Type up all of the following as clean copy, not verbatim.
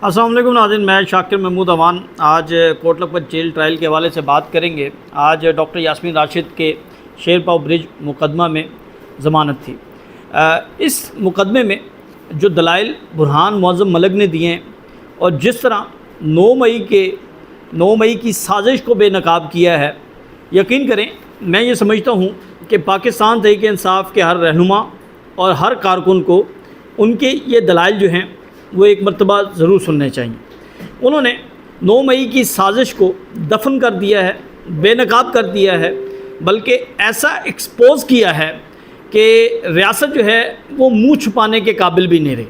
السلام علیکم ناظرین، میں شاکر محمود امان آج کوٹ لکھپت جیل ٹرائل کے حوالے سے بات کریں گے۔ آج ڈاکٹر یاسمین راشد کے شیر پاؤ برج مقدمہ میں ضمانت تھی۔ اس مقدمے میں جو دلائل برہان معظم ملک نے دیے ہیں اور جس طرح 9 مئی کی سازش کو بے نقاب کیا ہے، یقین کریں میں یہ سمجھتا ہوں کہ پاکستان تحریک انصاف کے ہر رہنما اور ہر کارکن کو ان کے یہ دلائل جو ہیں وہ ایک مرتبہ ضرور سننے چاہیے۔ انہوں نے 9 مئی کی سازش کو دفن کر دیا ہے، بے نقاب کر دیا ہے، بلکہ ایسا ایکسپوز کیا ہے کہ ریاست جو ہے وہ منہ چھپانے کے قابل بھی نہیں رہی۔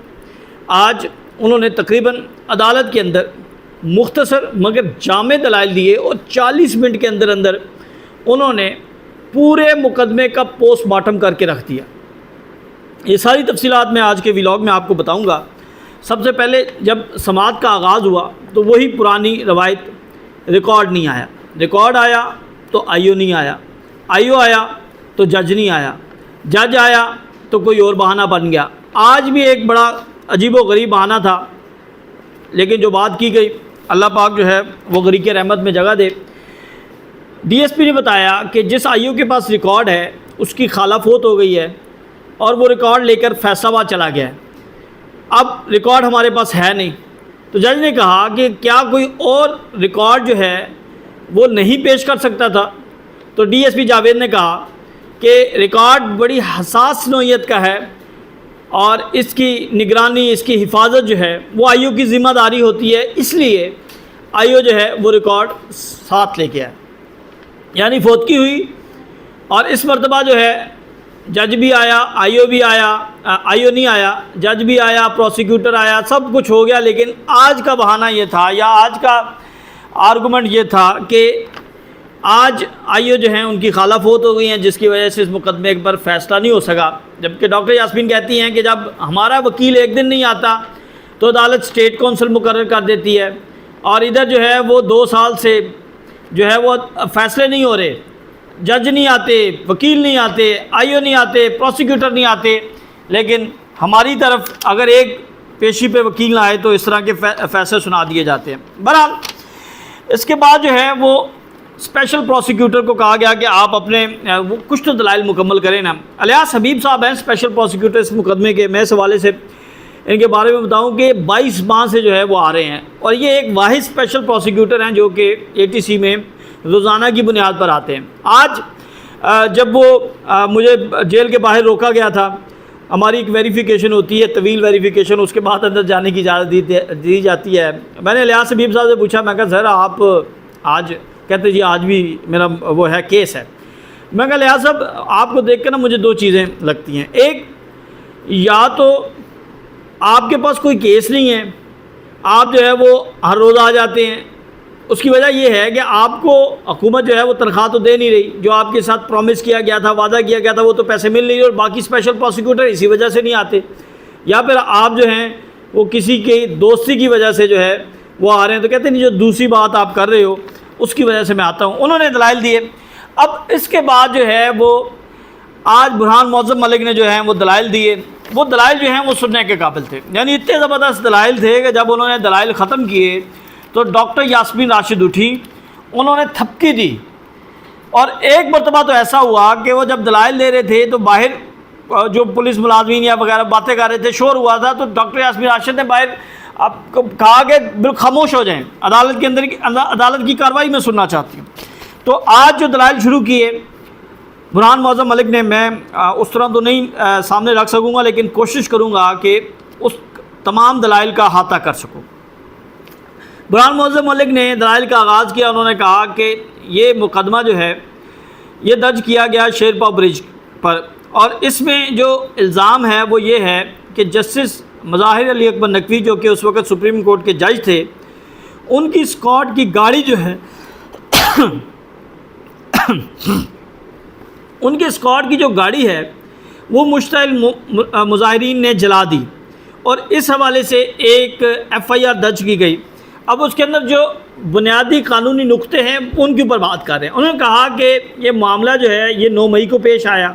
آج انہوں نے تقریباً عدالت کے اندر مختصر مگر جامع دلائل دیے اور 40 منٹ کے اندر انہوں نے پورے مقدمے کا پوسٹ مارٹم کر کے رکھ دیا۔ یہ ساری تفصیلات میں آج کے ولاگ میں آپ کو بتاؤں گا۔ سب سے پہلے جب سماعت کا آغاز ہوا تو وہی پرانی روایت، ریکارڈ نہیں آیا، ریکارڈ آیا تو آئیو نہیں آیا، آئیو آیا تو جج نہیں آیا، جج آیا تو کوئی اور بہانہ بن گیا۔ آج بھی ایک بڑا عجیب و غریب بہانہ تھا، لیکن جو بات کی گئی اللہ پاک جو ہے وہ غریق رحمت میں جگہ دے۔ ڈی ایس پی نے بتایا کہ جس آئیو کے پاس ریکارڈ ہے اس کی خالہ فوت ہو گئی ہے اور وہ ریکارڈ لے کر فیصلہ آباد چلا گیا ہے، اب ریکارڈ ہمارے پاس ہے نہیں۔ تو جج نے کہا کہ کیا کوئی اور ریکارڈ جو ہے وہ نہیں پیش کر سکتا تھا؟ تو ڈی ایس پی جاوید نے کہا کہ ریکارڈ بڑی حساس نوعیت کا ہے اور اس کی نگرانی، اس کی حفاظت جو ہے وہ آئیو کی ذمہ داری ہوتی ہے، اس لیے آئیو جو ہے وہ ریکارڈ ساتھ لے کے آئے۔ یعنی فوتگی ہوئی اور اس مرتبہ جو ہے جج بھی آیا، آئیو بھی آیا، آئیو نہیں آیا، جج بھی آیا، پروسیکیوٹر آیا، سب کچھ ہو گیا، لیکن آج کا بہانہ یہ تھا یا آج کا آرگومنٹ یہ تھا کہ آج آئیو جو ہیں ان کی خالہ فوت ہو گئی ہیں، جس کی وجہ سے اس مقدمے پر فیصلہ نہیں ہو سکا۔ جبکہ ڈاکٹر یاسمین کہتی ہیں کہ جب ہمارا وکیل ایک دن نہیں آتا تو عدالت اسٹیٹ کونسل مقرر کر دیتی ہے، اور ادھر جو ہے وہ 2 سال سے جو ہے وہ فیصلے نہیں ہو رہے، جج نہیں آتے، وکیل نہیں آتے، آئیو نہیں آتے، پروسیکیوٹر نہیں آتے، لیکن ہماری طرف اگر ایک پیشی پہ وکیل نہ آئے تو اس طرح کے فیصلے سنا دیے جاتے ہیں۔ بہرحال اس کے بعد جو ہے وہ اسپیشل پروسیکیوٹر کو کہا گیا کہ آپ اپنے وہ کچھ تو دلائل مکمل کریں نا۔ الیاس حبیب صاحب ہیں اسپیشل پروسیکیوٹر اس مقدمے کے۔ میں اس حوالے سے ان کے بارے میں بتاؤں کہ 22 ماہ سے جو ہے وہ آ رہے ہیں، اور یہ ایک واحد اسپیشل پروسیکیوٹر ہیں جو کہ ATC میں روزانہ کی بنیاد پر آتے ہیں۔ آج جب وہ مجھے جیل کے باہر روکا گیا تھا، ہماری ایک ویریفیکیشن ہوتی ہے، طویل ویریفیکیشن، اس کے بعد اندر جانے کی اجازت دی جاتی ہے۔ میں نے الیاس حبیب صاحب سے پوچھا، میں کہا سر آپ آج، کہتے جی آج بھی میرا وہ ہے کیس ہے۔ میں کہا الیاس صاحب آپ کو دیکھ کے نا مجھے 2 چیزیں لگتی ہیں، ایک یا تو آپ کے پاس کوئی کیس نہیں ہے، آپ جو ہے وہ ہر روز آ جاتے ہیں، اس کی وجہ یہ ہے کہ آپ کو حکومت جو ہے وہ تنخواہ تو دے نہیں رہی، جو آپ کے ساتھ پرومس کیا گیا تھا، وعدہ کیا گیا تھا، وہ تو پیسے مل نہیں رہے، اور باقی اسپیشل پروسیکیوٹر اسی وجہ سے نہیں آتے، یا پھر آپ جو ہیں وہ کسی کی دوستی کی وجہ سے جو ہے وہ آ رہے ہیں۔ تو کہتے ہیں جو دوسری بات آپ کر رہے ہو اس کی وجہ سے میں آتا ہوں۔ انہوں نے دلائل دیے۔ اب اس کے بعد جو ہے وہ آج برہان معظم ملک نے جو ہے وہ دلائل دیے، وہ دلائل جو ہیں وہ سننے کے قابل تھے، یعنی اتنے زبردست دلائل تھے کہ جب انہوں نے دلائل ختم کیے تو ڈاکٹر یاسمین راشد اٹھی، انہوں نے تھپکی دی، اور ایک مرتبہ تو ایسا ہوا کہ وہ جب دلائل دے رہے تھے تو باہر جو پولیس ملازمین یا وغیرہ باتیں کر رہے تھے، شور ہوا تھا، تو ڈاکٹر یاسمین راشد نے باہر آپ کو کہا کہ بالکل خاموش ہو جائیں، عدالت کے اندر عدالت کی کارروائی میں سننا چاہتی ہوں۔ تو آج جو دلائل شروع کیے برہان معظم ملک نے، میں اس طرح تو نہیں سامنے رکھ سکوں گا، لیکن کوشش کروں گا کہ اس تمام دلائل کا احاطہ کر سکوں۔ برہان معظم ملک نے دلائل کا آغاز کیا۔ انہوں نے کہا کہ یہ مقدمہ جو ہے یہ درج کیا گیا شیر پاؤ برج پر، اور اس میں جو الزام ہے وہ یہ ہے کہ جسٹس مظاہر علی اکبر نقوی جو کہ اس وقت سپریم کورٹ کے جج تھے، ان کی اسکواڈ کی گاڑی جو ہے ان کے اسکواڈ کی جو گاڑی ہے وہ مشتعل مظاہرین نے جلا دی، اور اس حوالے سے ایک FIR درج کی گئی۔ اب اس کے اندر جو بنیادی قانونی نقطے ہیں ان کے اوپر بات کر رہے ہیں۔ انہوں نے کہا کہ یہ معاملہ جو ہے یہ 9 مئی کو پیش آیا،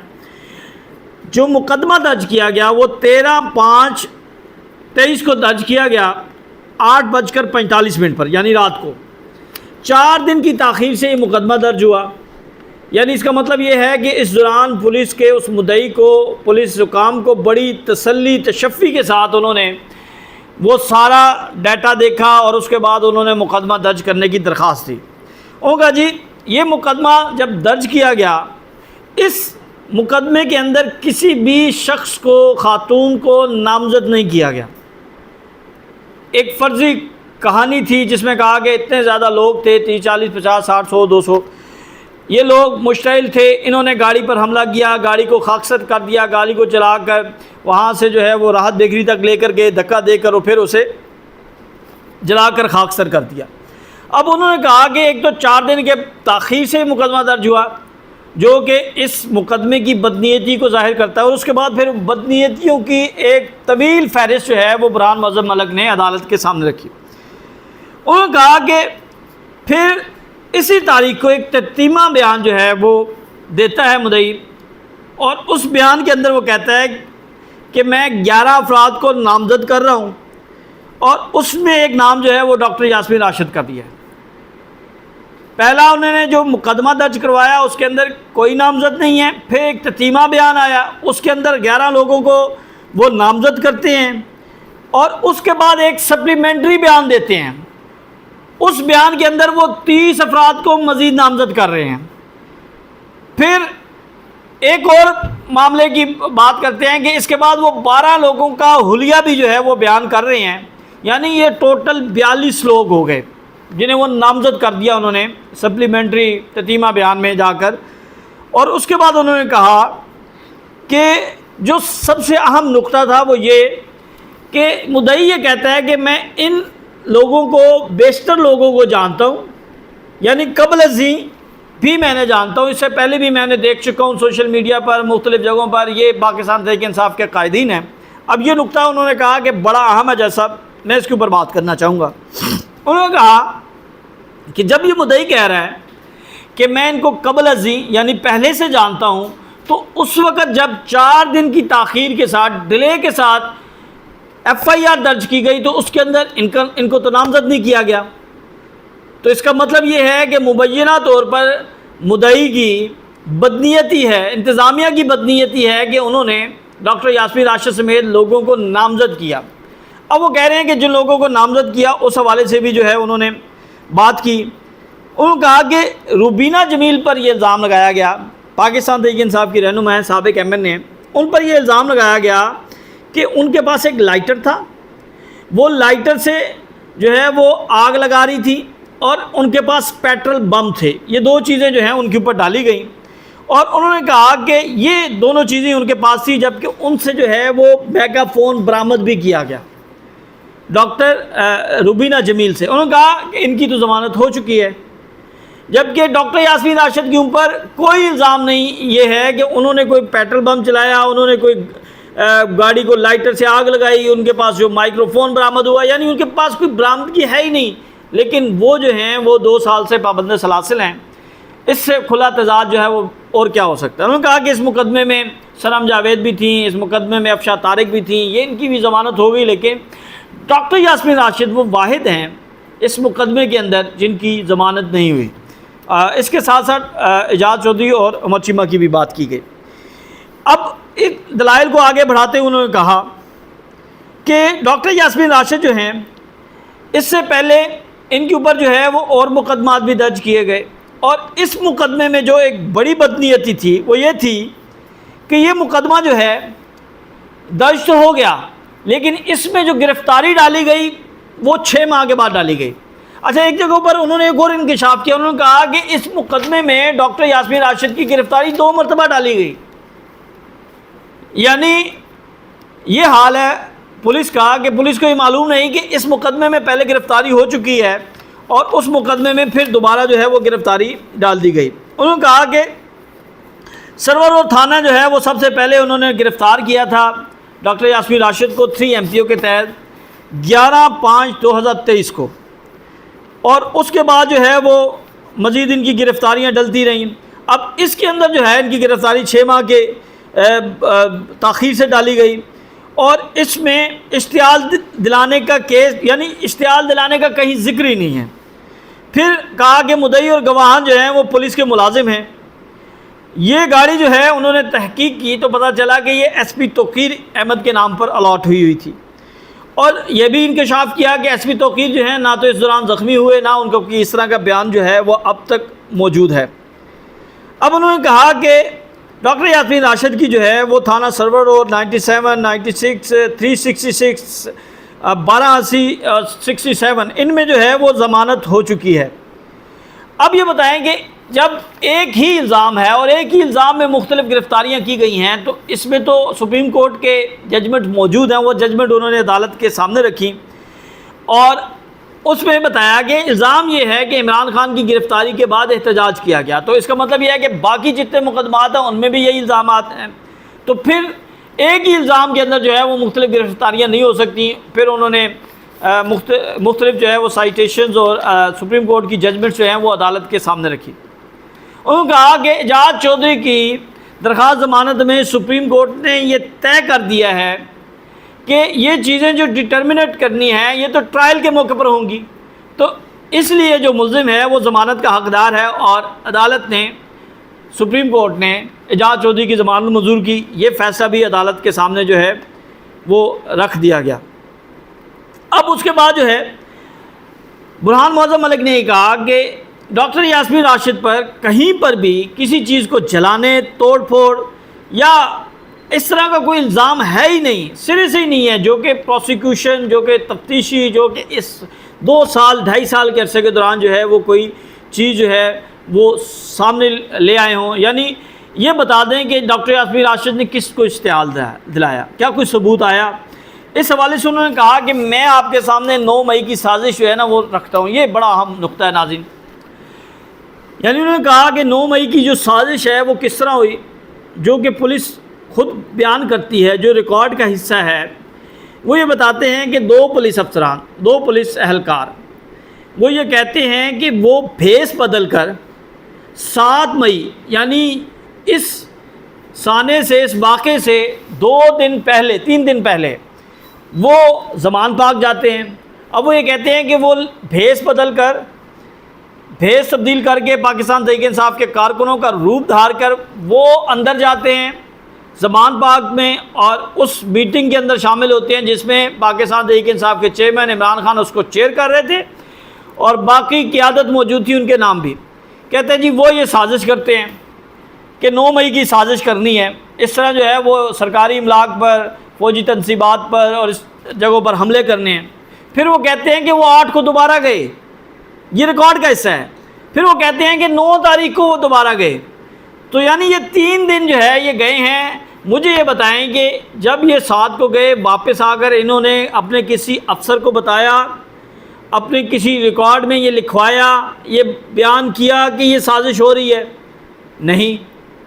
جو مقدمہ درج کیا گیا وہ 13/5/23 کو درج کیا گیا، 8:45 پر یعنی رات کو 4 دن کی تاخیر سے یہ مقدمہ درج ہوا۔ یعنی اس کا مطلب یہ ہے کہ اس دوران پولیس کے اس مدعی کو، پولیس حکام کو بڑی تسلی تشفی کے ساتھ انہوں نے وہ سارا ڈیٹا دیکھا اور اس کے بعد انہوں نے مقدمہ درج کرنے کی درخواست دی۔ انہوں نے کہا جی یہ مقدمہ جب درج کیا گیا، اس مقدمے کے اندر کسی بھی شخص کو، خاتون کو نامزد نہیں کیا گیا۔ ایک فرضی کہانی تھی جس میں کہا کہ اتنے زیادہ لوگ تھے، 30 40 50 60 100 200، یہ لوگ مشتعل تھے، انہوں نے گاڑی پر حملہ کیا، گاڑی کو خاکسار کر دیا، گاڑی کو چلا کر وہاں سے جو ہے وہ راحت بیکری تک لے کر گئے، دھکا دے کر اور پھر اسے جلا کر خاکسار کر دیا۔ اب انہوں نے کہا کہ ایک تو 4 دن کے تاخیر سے مقدمہ درج ہوا جو کہ اس مقدمے کی بدنیتی کو ظاہر کرتا ہے، اور اس کے بعد پھر بدنیتیوں کی ایک طویل فہرست جو ہے وہ برہان معظم ملک نے عدالت کے سامنے رکھی۔ انہوں نے کہا کہ پھر اسی تاریخ کو ایک تتیمہ بیان جو ہے وہ دیتا ہے مدعی، اور اس بیان کے اندر وہ کہتا ہے کہ میں 11 افراد کو نامزد کر رہا ہوں، اور اس میں ایک نام جو ہے وہ ڈاکٹر یاسمین راشد کا بھی ہے۔ پہلا انہوں نے جو مقدمہ درج کروایا اس کے اندر کوئی نامزد نہیں ہے، پھر ایک تتیمہ بیان آیا، اس کے اندر 11 لوگوں کو وہ نامزد کرتے ہیں، اور اس کے بعد ایک سپلیمنٹری بیان دیتے ہیں، اس بیان کے اندر وہ 30 افراد کو مزید نامزد کر رہے ہیں۔ پھر ایک اور معاملے کی بات کرتے ہیں کہ اس کے بعد وہ 12 لوگوں کا حلیہ بھی جو ہے وہ بیان کر رہے ہیں، یعنی یہ ٹوٹل 42 لوگ ہو گئے جنہیں وہ نامزد کر دیا انہوں نے سپلیمنٹری تتیمہ بیان میں جا کر۔ اور اس کے بعد انہوں نے کہا کہ جو سب سے اہم نقطہ تھا وہ یہ کہ مدعی یہ کہتا ہے کہ میں ان لوگوں کو، بیشتر لوگوں کو جانتا ہوں، یعنی قبل ازیں بھی میں نے جانتا ہوں، اس سے پہلے بھی میں نے دیکھ چکا ہوں سوشل میڈیا پر، مختلف جگہوں پر، یہ پاکستان تحریک انصاف کے قائدین ہیں۔ اب یہ نقطہ انہوں نے کہا کہ بڑا اہم ہے، جیسا میں اس کے اوپر بات کرنا چاہوں گا۔ انہوں نے کہا کہ جب یہ مدعی کہہ رہا ہے کہ میں ان کو قبل ازیں یعنی پہلے سے جانتا ہوں، تو اس وقت جب 4 دن کی تاخیر کے ساتھ، ڈیلے کے ساتھ FIR درج کی گئی تو اس کے اندر ان کو تو نامزد نہیں کیا گیا۔ تو اس کا مطلب یہ ہے کہ مبینہ طور پر مدعی کی بدنیتی ہے، انتظامیہ کی بدنیتی ہے کہ انہوں نے ڈاکٹر یاسمین راشد سمیت لوگوں کو نامزد کیا۔ اب وہ کہہ رہے ہیں کہ جن لوگوں کو نامزد کیا اس حوالے سے بھی جو ہے انہوں نے بات کی۔ انہوں نے کہا کہ روبینہ جمیل پر یہ الزام لگایا گیا، پاکستان تحریک انصاف کی رہنما ہیں، سابق MN ہیں، ان پر یہ الزام لگایا گیا کہ ان کے پاس ایک لائٹر تھا، وہ لائٹر سے جو ہے وہ آگ لگا رہی تھی، اور ان کے پاس پیٹرول بم تھے، یہ 2 چیزیں جو ہیں ان کے اوپر ڈالی گئیں، اور انہوں نے کہا کہ یہ دونوں چیزیں ان کے پاس تھی، جبکہ ان سے جو ہے وہ میگا فون برآمد بھی کیا گیا ڈاکٹر روبینہ جمیل سے۔ انہوں نے کہا کہ ان کی تو ضمانت ہو چکی ہے، جبکہ ڈاکٹر یاسمین راشد کے اوپر کوئی الزام نہیں یہ ہے کہ انہوں نے کوئی پیٹرول بم چلایا، انہوں نے کوئی گاڑی کو لائٹر سے آگ لگائی، ان کے پاس جو مائکرو فون برآمد ہوا، یعنی ان کے پاس کوئی برآمدگی ہے ہی نہیں، لیکن وہ جو ہیں وہ 2 سال سے پابند سلاسل ہیں۔ اس سے کھلا تضاد جو ہے وہ اور کیا ہو سکتا ہے۔ انہوں نے کہا کہ اس مقدمے میں سنم جاوید بھی تھیں، اس مقدمے میں افشا طارق بھی تھیں، یہ ان کی بھی ضمانت ہو گئی، لیکن ڈاکٹر یاسمین راشد وہ واحد ہیں اس مقدمے کے اندر جن کی ضمانت نہیں ہوئی۔ اس کے ساتھ ساتھ اعجاز چودھری اور عمر چیمہ کی بھی بات کی گئی۔ اب ایک دلائل کو آگے بڑھاتے ہوئے انہوں نے کہا کہ ڈاکٹر یاسمین راشد جو ہیں اس سے پہلے ان کے اوپر جو ہے وہ اور مقدمات بھی درج کیے گئے، اور اس مقدمے میں جو ایک بڑی بدنیتی تھی وہ یہ تھی کہ یہ مقدمہ جو ہے درج تو ہو گیا، لیکن اس میں جو گرفتاری ڈالی گئی وہ 6 ماہ کے بعد ڈالی گئی۔ اچھا، ایک جگہ پر انہوں نے ایک اور انکشاف کیا، انہوں نے کہا کہ اس مقدمے میں ڈاکٹر یاسمین راشد کی گرفتاری 2 مرتبہ ڈالی گئی، یعنی یہ حال ہے پولیس کا کہ پولیس کو یہ معلوم نہیں کہ اس مقدمے میں پہلے گرفتاری ہو چکی ہے اور اس مقدمے میں پھر دوبارہ جو ہے وہ گرفتاری ڈال دی گئی۔ انہوں نے کہا کہ سرور اور تھانہ جو ہے وہ سب سے پہلے انہوں نے گرفتار کیا تھا ڈاکٹر یاسمین راشد کو 3 MPO کے تحت 11/5/2023 کو، اور اس کے بعد جو ہے وہ مزید ان کی گرفتاریاں ڈلتی رہیں۔ اب اس کے اندر جو ہے ان کی گرفتاری 6 ماہ کے تاخیر سے ڈالی گئی، اور اس میں اشتعال دلانے کا کیس، یعنی اشتعال دلانے کا کہیں ذکر ہی نہیں ہے۔ پھر کہا کہ مدعی اور گواہان جو ہیں وہ پولیس کے ملازم ہیں۔ یہ گاڑی جو ہے انہوں نے تحقیق کی تو پتہ چلا کہ یہ ایس پی توقیر احمد کے نام پر الاٹ ہوئی تھی، اور یہ بھی انکشاف کیا کہ ایس پی توقیر جو ہیں نہ تو اس دوران زخمی ہوئے، نہ ان کو اس طرح کا بیان جو ہے وہ اب تک موجود ہے۔ اب انہوں نے کہا کہ ڈاکٹر یاسمین راشد کی جو ہے وہ تھانہ سرور روڈ 97، 96، 366، 1280 اور 67 ان میں جو ہے وہ ضمانت ہو چکی ہے۔ اب یہ بتائیں کہ جب ایک ہی الزام ہے اور ایک ہی الزام میں مختلف گرفتاریاں کی گئی ہیں تو اس میں تو سپریم کورٹ کے ججمنٹ موجود ہیں، وہ ججمنٹ انہوں نے عدالت کے سامنے رکھی، اور اس میں بتایا کہ الزام یہ ہے کہ عمران خان کی گرفتاری کے بعد احتجاج کیا گیا، تو اس کا مطلب یہ ہے کہ باقی جتنے مقدمات ہیں ان میں بھی یہی الزامات ہیں، تو پھر ایک ہی الزام کے اندر جو ہے وہ مختلف گرفتاریاں نہیں ہو سکتی۔ پھر انہوں نے مختلف جو ہے وہ سائٹیشنز اور سپریم کورٹ کی ججمنٹس جو ہیں وہ عدالت کے سامنے رکھی۔ انہوں نے کہا کہ اعجاز چودھری کی درخواست ضمانت میں سپریم کورٹ نے یہ طے کر دیا ہے کہ یہ چیزیں جو ڈٹرمنیٹ کرنی ہیں یہ تو ٹرائل کے موقع پر ہوں گی، تو اس لیے جو ملزم ہے وہ ضمانت کا حقدار ہے، اور عدالت نے، سپریم کورٹ نے اعجاز چودھری کی ضمانت منظور کی۔ یہ فیصلہ بھی عدالت کے سامنے جو ہے وہ رکھ دیا گیا۔ اب اس کے بعد جو ہے برہان معظم ملک نے یہ کہا کہ ڈاکٹر یاسمین راشد پر کہیں پر بھی کسی چیز کو جلانے، توڑ پھوڑ یا اس طرح کا کوئی الزام ہے ہی نہیں، سرے سے ہی نہیں ہے، جو کہ پروسیکیوشن، جو کہ تفتیشی، جو کہ اس 2 سال 2.5 سال کے عرصے کے دوران جو ہے وہ کوئی چیز جو ہے وہ سامنے لے آئے ہوں، یعنی یہ بتا دیں کہ ڈاکٹر یاسمین راشد نے کس کو اشتعال دلایا، کیا کوئی ثبوت آیا۔ اس حوالے سے انہوں نے کہا کہ میں آپ کے سامنے 9 مئی کی سازش جو ہے نا وہ رکھتا ہوں، یہ بڑا اہم نقطہ ہے ناظرین۔ یعنی انہوں نے کہا کہ 9 مئی کی جو سازش ہے وہ کس طرح ہوئی، جو کہ پولیس خود بیان کرتی ہے، جو ریکارڈ کا حصہ ہے، وہ یہ بتاتے ہیں کہ 2 پولیس افسران، 2 پولیس اہلکار، وہ یہ کہتے ہیں کہ وہ بھیس بدل کر 7 مئی یعنی اس سانے سے، اس واقعے سے 2 دن پہلے، 3 دن پہلے وہ زمان پاک جاتے ہیں۔ اب وہ یہ کہتے ہیں کہ وہ بھیس بدل کر، بھیس تبدیل کر کے پاکستان تحریک انصاف کے کارکنوں کا روپ دھار کر وہ اندر جاتے ہیں زمان پاک میں، اور اس میٹنگ کے اندر شامل ہوتے ہیں جس میں پاکستان تحریک انصاف کے چیئرمین عمران خان اس کو چیئر کر رہے تھے، اور باقی قیادت موجود تھی، ان کے نام بھی۔ کہتے ہیں جی وہ یہ سازش کرتے ہیں کہ 9 مئی کی سازش کرنی ہے، اس طرح جو ہے وہ سرکاری املاک پر، فوجی تنصیبات پر اور اس جگہوں پر حملے کرنے ہیں۔ پھر وہ کہتے ہیں کہ وہ 8 کو دوبارہ گئے، یہ ریکارڈ کا حصہ ہے۔ پھر وہ کہتے ہیں کہ 9 تاریخ کو وہ دوبارہ گئے، تو یعنی یہ 3 دن جو ہے یہ گئے ہیں۔ مجھے یہ بتائیں کہ جب یہ 7 کو گئے، واپس آ کر انہوں نے اپنے کسی افسر کو بتایا، اپنے کسی ریکارڈ میں یہ لکھوایا، یہ بیان کیا کہ یہ سازش ہو رہی ہے؟ نہیں۔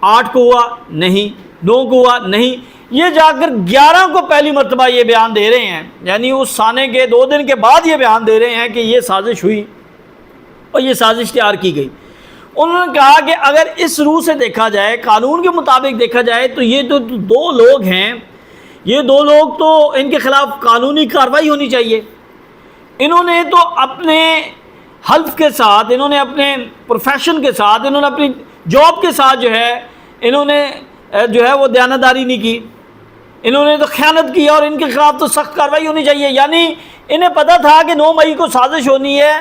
8 کو ہوا؟ نہیں۔ 9 کو ہوا؟ نہیں۔ یہ جا کر 11 کو پہلی مرتبہ یہ بیان دے رہے ہیں، یعنی اس سانے کے 2 دن کے بعد یہ بیان دے رہے ہیں کہ یہ سازش ہوئی اور یہ سازش تیار کی گئی۔ انہوں نے کہا کہ اگر اس روح سے دیکھا جائے، قانون کے مطابق دیکھا جائے، تو یہ تو 2 لوگ ہیں، یہ 2 لوگ تو ان کے خلاف قانونی کارروائی ہونی چاہیے۔ انہوں نے تو اپنے حلف کے ساتھ، انہوں نے اپنے پروفیشن کے ساتھ، انہوں نے اپنی جاب کے ساتھ جو ہے انہوں نے جو ہے وہ دیانتداری نہیں کی، انہوں نے تو خیانت کی، اور ان کے خلاف تو سخت کارروائی ہونی چاہیے۔ یعنی انہیں پتہ تھا کہ 9 مئی کو سازش ہونی ہے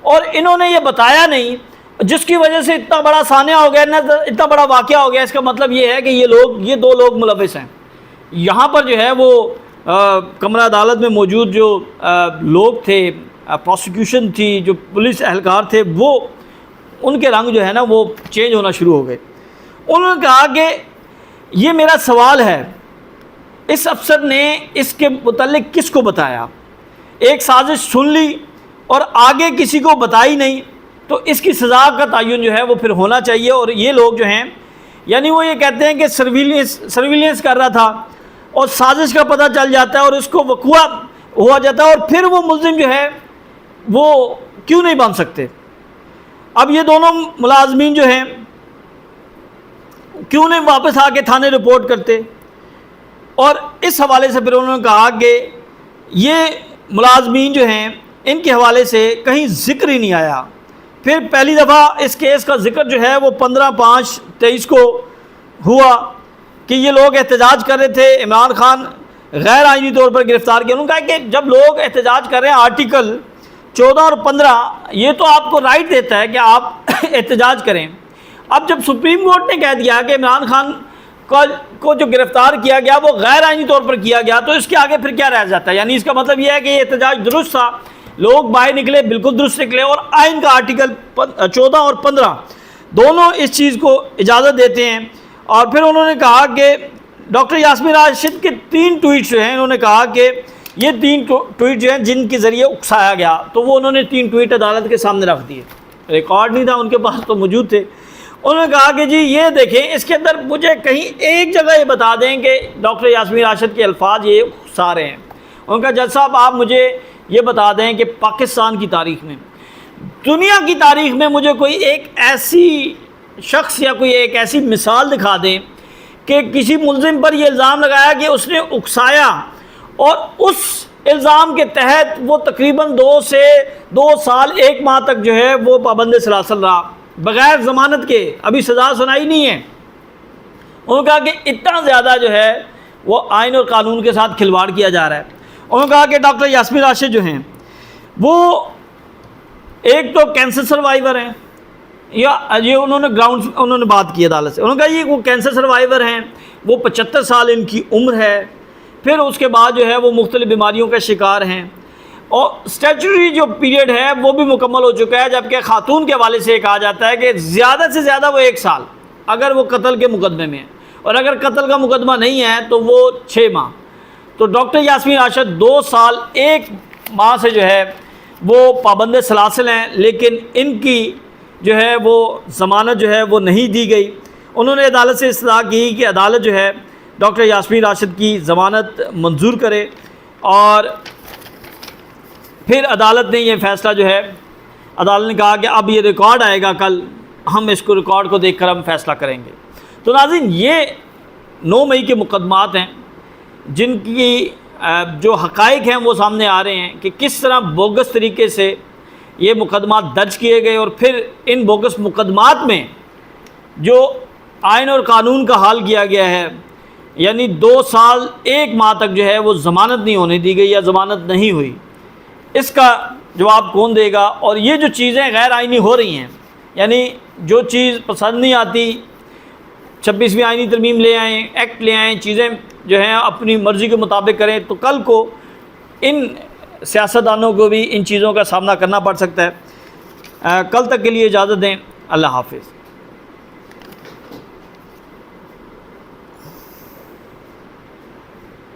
اور انہوں نے یہ بتایا نہیں، جس کی وجہ سے اتنا بڑا سانحہ ہو گیا، اتنا بڑا واقعہ ہو گیا۔ اس کا مطلب یہ ہے کہ یہ 2 لوگ ملوث ہیں۔ یہاں پر جو ہے وہ کمرہ عدالت میں موجود جو لوگ تھے، پروسیکیوشن تھی، جو پولیس اہلکار تھے، وہ ان کے رنگ جو ہے نا وہ چینج ہونا شروع ہو گئے۔ انہوں نے کہا کہ یہ میرا سوال ہے، اس افسر نے اس کے متعلق کس کو بتایا؟ ایک سازش سن لی اور آگے کسی کو بتائی نہیں، تو اس کی سزا کا تعین جو ہے وہ پھر ہونا چاہیے۔ اور یہ لوگ جو ہیں، یعنی وہ یہ کہتے ہیں کہ سرویلنس کر رہا تھا اور سازش کا پتہ چل جاتا ہے اور اس کو وقوع ہوا جاتا ہے، اور پھر وہ ملزم جو ہے وہ کیوں نہیں بن سکتے؟ اب یہ دونوں ملازمین جو ہیں، کیوں نہیں واپس آ کے تھانے رپورٹ کرتے؟ اور اس حوالے سے پھر انہوں نے کہا کہ یہ ملازمین جو ہیں ان کے حوالے سے کہیں ذکر ہی نہیں آیا۔ پھر پہلی دفعہ اس کیس کا ذکر جو ہے وہ 15/5/23 کو ہوا کہ یہ لوگ احتجاج کر رہے تھے، عمران خان غیر آئینی طور پر گرفتار کیا۔ انہوں نے کہا کہ جب لوگ احتجاج کر رہے ہیں آرٹیکل 14 اور 15 یہ تو آپ کو رائٹ دیتا ہے کہ آپ احتجاج کریں۔ اب جب سپریم کورٹ نے کہہ دیا کہ عمران خان کو جو گرفتار کیا گیا وہ غیر آئینی طور پر کیا گیا، تو اس کے آگے پھر کیا رہ جاتا ہے؟ یعنی اس کا مطلب یہ ہے کہ یہ احتجاج درست تھا، لوگ باہر نکلے، بالکل درست نکلے، اور آئین کا آرٹیکل 14 اور 15 دونوں اس چیز کو اجازت دیتے ہیں۔ اور پھر انہوں نے کہا کہ ڈاکٹر یاسمین راشد کے 3 ٹویٹ جو ہیں، انہوں نے کہا کہ یہ 3 ٹویٹ جو ہیں جن کے ذریعے اکسایا گیا، تو وہ انہوں نے 3 ٹویٹ عدالت کے سامنے رکھ دیے، ریکارڈ نہیں تھا ان کے پاس تو موجود تھے۔ انہوں نے کہا کہ جی یہ دیکھیں اس کے اندر مجھے کہیں ایک جگہ یہ بتا دیں کہ ڈاکٹر یاسمین راشد کے الفاظ یہ اکسا رہے ہیں۔ انہوں نے کہا جج صاحب آپ مجھے یہ بتا دیں کہ پاکستان کی تاریخ میں، دنیا کی تاریخ میں مجھے کوئی ایک ایسی شخص یا کوئی ایک ایسی مثال دکھا دیں کہ کسی ملزم پر یہ الزام لگایا کہ اس نے اکسایا اور اس الزام کے تحت وہ تقریباً 2 سال 1 ماہ تک جو ہے وہ پابند سلاسل رہا بغیر ضمانت کے، ابھی سزا سنائی نہیں ہے۔ انہوں نے کہا کہ اتنا زیادہ جو ہے وہ آئین اور قانون کے ساتھ کھلواڑ کیا جا رہا ہے۔ انہوں نے کہا کہ ڈاکٹر یاسمین راشد جو ہیں وہ ایک تو کینسر سروائیور ہیں، یا یہ انہوں نے بات کی عدالت سے، انہوں نے کہا یہ وہ کینسر سروائیور ہیں، وہ 75 سال ان کی عمر ہے، پھر اس کے بعد جو ہے وہ مختلف بیماریوں کا شکار ہیں، اور اسٹیچوری جو پیریڈ ہے وہ بھی مکمل ہو چکا ہے، جبکہ خاتون کے حوالے سے یہ کہا جاتا ہے کہ زیادہ سے زیادہ وہ 1 سال اگر وہ قتل کے مقدمے میں ہے، اور اگر قتل کا مقدمہ نہیں ہے تو وہ 6 ماہ۔ تو ڈاکٹر یاسمین راشد 2 سال 1 ماہ سے جو ہے وہ پابند سلاسل ہیں، لیکن ان کی جو ہے وہ ضمانت جو ہے وہ نہیں دی گئی۔ انہوں نے عدالت سے استدعا کی کہ عدالت جو ہے ڈاکٹر یاسمین راشد کی ضمانت منظور کرے، اور پھر عدالت نے یہ فیصلہ جو ہے، عدالت نے کہا کہ اب یہ ریکارڈ آئے گا، کل ہم اس کو ریکارڈ کو دیکھ کر ہم فیصلہ کریں گے۔ تو ناظرین یہ 9 مئی کے مقدمات ہیں جن کی جو حقائق ہیں وہ سامنے آ رہے ہیں کہ کس طرح بوگس طریقے سے یہ مقدمات درج کیے گئے، اور پھر ان بوگس مقدمات میں جو آئین اور قانون کا حال کیا گیا ہے، یعنی 2 سال 1 ماہ تک جو ہے وہ ضمانت نہیں ہونے دی گئی یا ضمانت نہیں ہوئی، اس کا جواب کون دے گا؟ اور یہ جو چیزیں غیر آئینی ہو رہی ہیں، یعنی جو چیز پسند نہیں آتی 26ویں آئینی ترمیم لے آئیں، ایکٹ لے آئیں، چیزیں جو ہیں اپنی مرضی کے مطابق کریں، تو کل کو ان سیاستدانوں کو بھی ان چیزوں کا سامنا کرنا پڑ سکتا ہے۔ کل تک کے لیے اجازت دیں، اللہ حافظ۔